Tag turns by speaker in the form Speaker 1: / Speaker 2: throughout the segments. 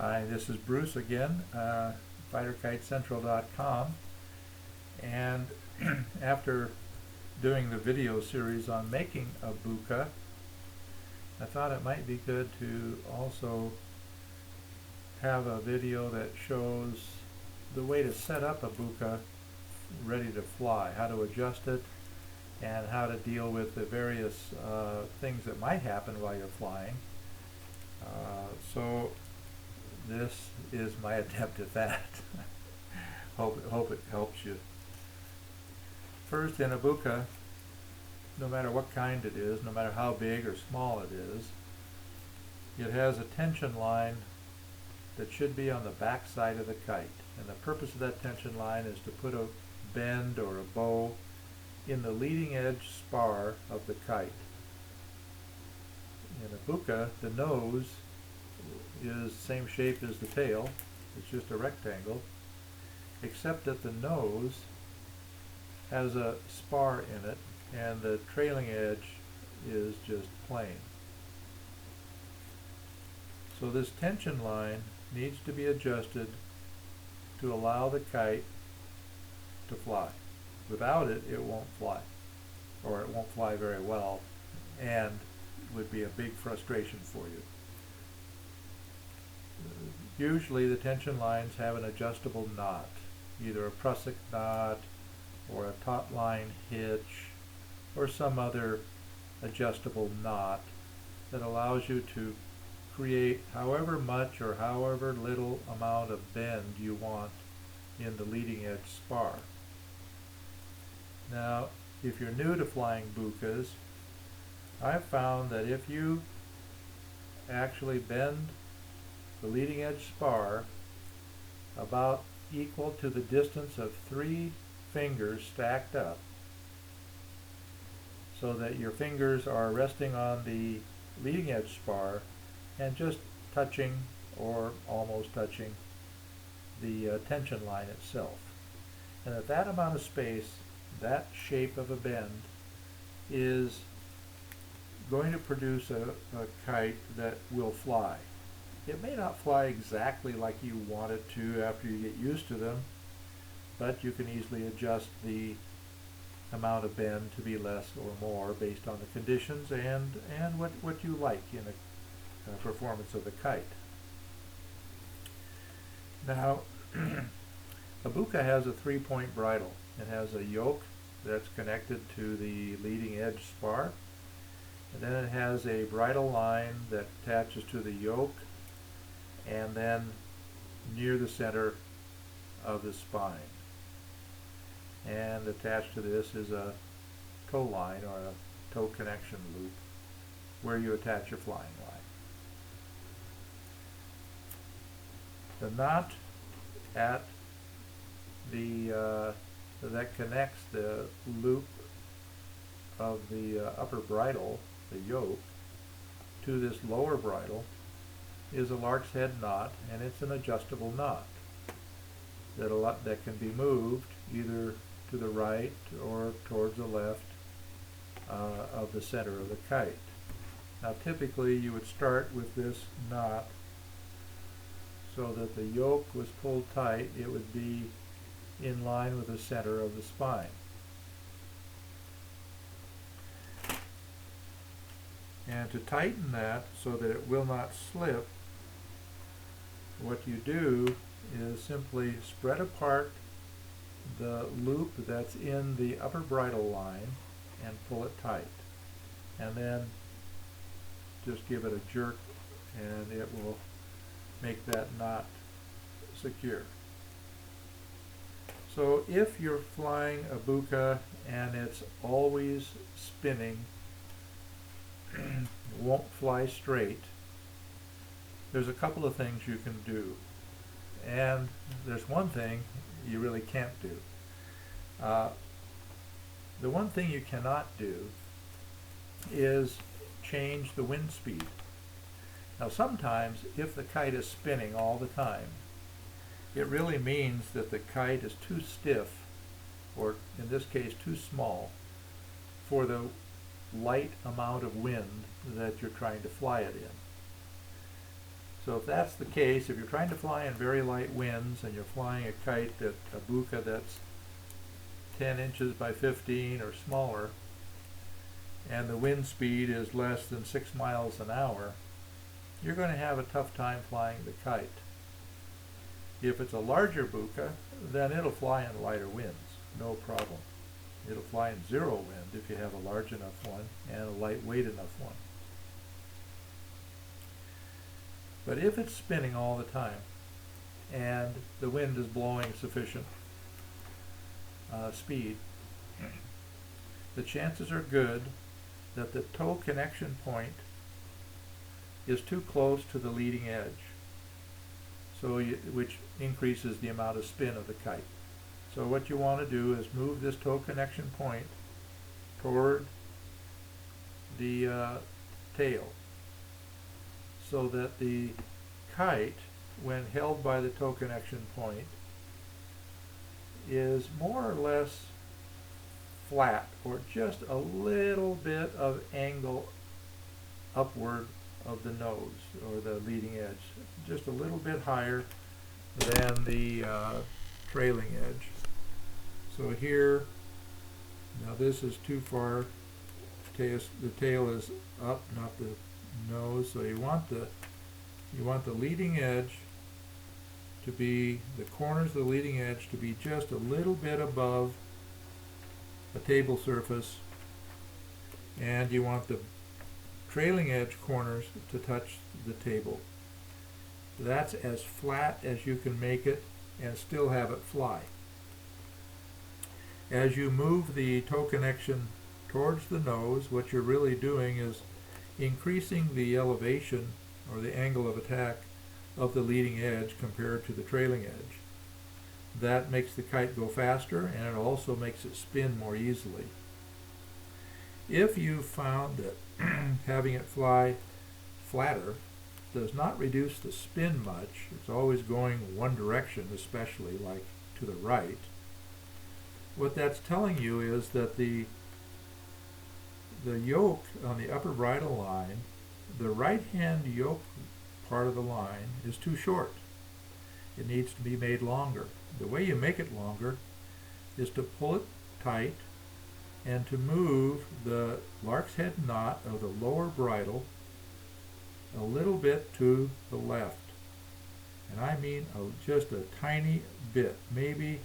Speaker 1: Hi, this is Bruce again, fighterkitecentral.com, and after doing the video series on making a buka, I thought it might be good to also have a video that shows the way to set up a buka ready to fly, how to adjust it, and how to deal with the various things that might happen while you're flying. So this is my attempt at that. Hope it helps you. First, in a buka, no matter what kind it is, no matter how big or small it is, it has a tension line that should be on the back side of the kite. And the purpose of that tension line is to put a bend or a bow in the leading edge spar of the kite. In a buka, the nose is the same shape as the tail. It's just a rectangle, except that the nose has a spar in it and the trailing edge is just plain. So this tension line needs to be adjusted to allow the kite to fly. Without it, it won't fly, or it won't fly very well, and would be a big frustration for you. Usually the tension lines have an adjustable knot, either a prusik knot or a taut line hitch or some other adjustable knot that allows you to create however much or however little amount of bend you want in the leading edge spar. Now, if you're new to flying bukas, I've found that if you actually bend the leading edge spar about equal to the distance of 3 fingers stacked up, so that your fingers are resting on the leading edge spar and just touching or almost touching the tension line itself. And at that amount of space, that shape of a bend is going to produce a kite that will fly. It may not fly exactly like you want it to after you get used to them, but you can easily adjust the amount of bend to be less or more based on the conditions and what you like in a performance of the kite. Now, a buka has a 3-point bridle. It has a yoke that's connected to the leading edge spar, and then it has a bridle line that attaches to the yoke and then near the center of the spine. And attached to this is a tow line or a tow connection loop where you attach your flying line. The knot at the that connects the loop of the upper bridle, the yoke, to this lower bridle is a lark's head knot, and it's an adjustable knot that can be moved either to the right or towards the left of the center of the kite. Now typically you would start with this knot so that the yoke was pulled tight. It would be in line with the center of the spine. And to tighten that so that it will not slip, what you do is simply spread apart the loop that's in the upper bridle line and pull it tight. And then just give it a jerk and it will make that knot secure. So if you're flying a buka and it's always spinning, won't fly straight, there's a couple of things you can do. And there's one thing you really can't do. The one thing you cannot do is change the wind speed. Now sometimes if the kite is spinning all the time, it really means that the kite is too stiff, or in this case too small, for the light amount of wind that you're trying to fly it in. So if that's the case, if you're trying to fly in very light winds and you're flying a kite, a buka that's 10 inches by 15 or smaller, and the wind speed is less than 6 miles an hour, you're going to have a tough time flying the kite. If it's a larger buka, then it'll fly in lighter winds, no problem. It'll fly in zero wind if you have a large enough one and a lightweight enough one. But if it's spinning all the time and the wind is blowing sufficient speed, the chances are good that the toe connection point is too close to the leading edge, which increases the amount of spin of the kite. So what you want to do is move this toe connection point toward the tail, so that the kite, when held by the toe connection point, is more or less flat, or just a little bit of angle upward of the nose or the leading edge, just a little bit higher than the trailing edge. So here, now this is too far, the tail is up, not the nose, so you want the leading edge to be, the corners of the leading edge to be just a little bit above the table surface, and you want the trailing edge corners to touch the table. That's as flat as you can make it and still have it fly. As you move the toe connection towards the nose, what you're really doing is increasing the elevation or the angle of attack of the leading edge compared to the trailing edge. That makes the kite go faster, and it also makes it spin more easily. If you found that having it fly flatter does not reduce the spin much, it's always going one direction, especially like to the right, what that's telling you is that the yoke on the upper bridle line, the right hand yoke part of the line, is too short. It needs to be made longer. The way you make it longer is to pull it tight and to move the lark's head knot of the lower bridle a little bit to the left. And I mean just a tiny bit, maybe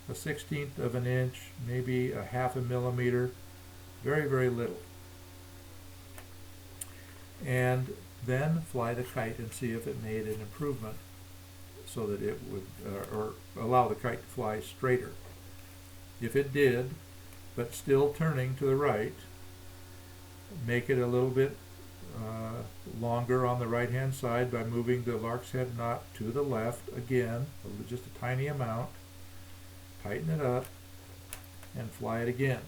Speaker 1: a 1/16 of an inch, maybe a 1/2 millimeter, very, very little. And then fly the kite and see if it made an improvement so that it would, or allow the kite to fly straighter. If it did, but still turning to the right, make it a little bit longer on the right hand side by moving the lark's head knot to the left again, just a tiny amount, tighten it up, and fly it again.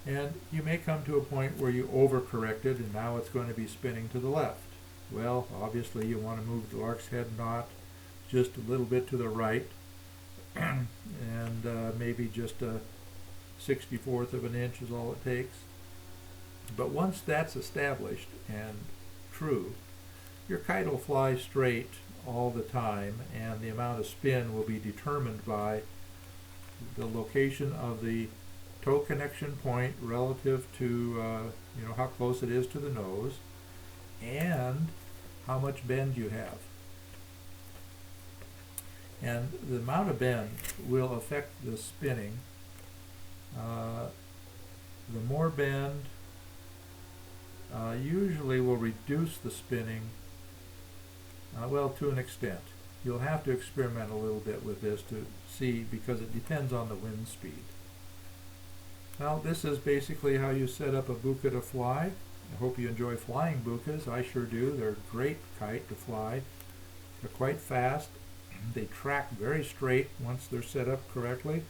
Speaker 1: And you may come to a point where you overcorrected and now it's going to be spinning to the left. Well, obviously you want to move the lark's head knot just a little bit to the right, and maybe just a 1/64 of an inch is all it takes. But once that's established and true, your kite will fly straight all the time, and the amount of spin will be determined by the location of the toe connection point relative to how close it is to the nose and how much bend you have. And the amount of bend will affect the spinning. The more bend usually will reduce the spinning, well, to an extent. You'll have to experiment a little bit with this to see, because it depends on the wind speed. Well, this is basically how you set up a buka to fly. I hope you enjoy flying bukas. I sure do. They're a great kite to fly. They're quite fast. They track very straight once they're set up correctly.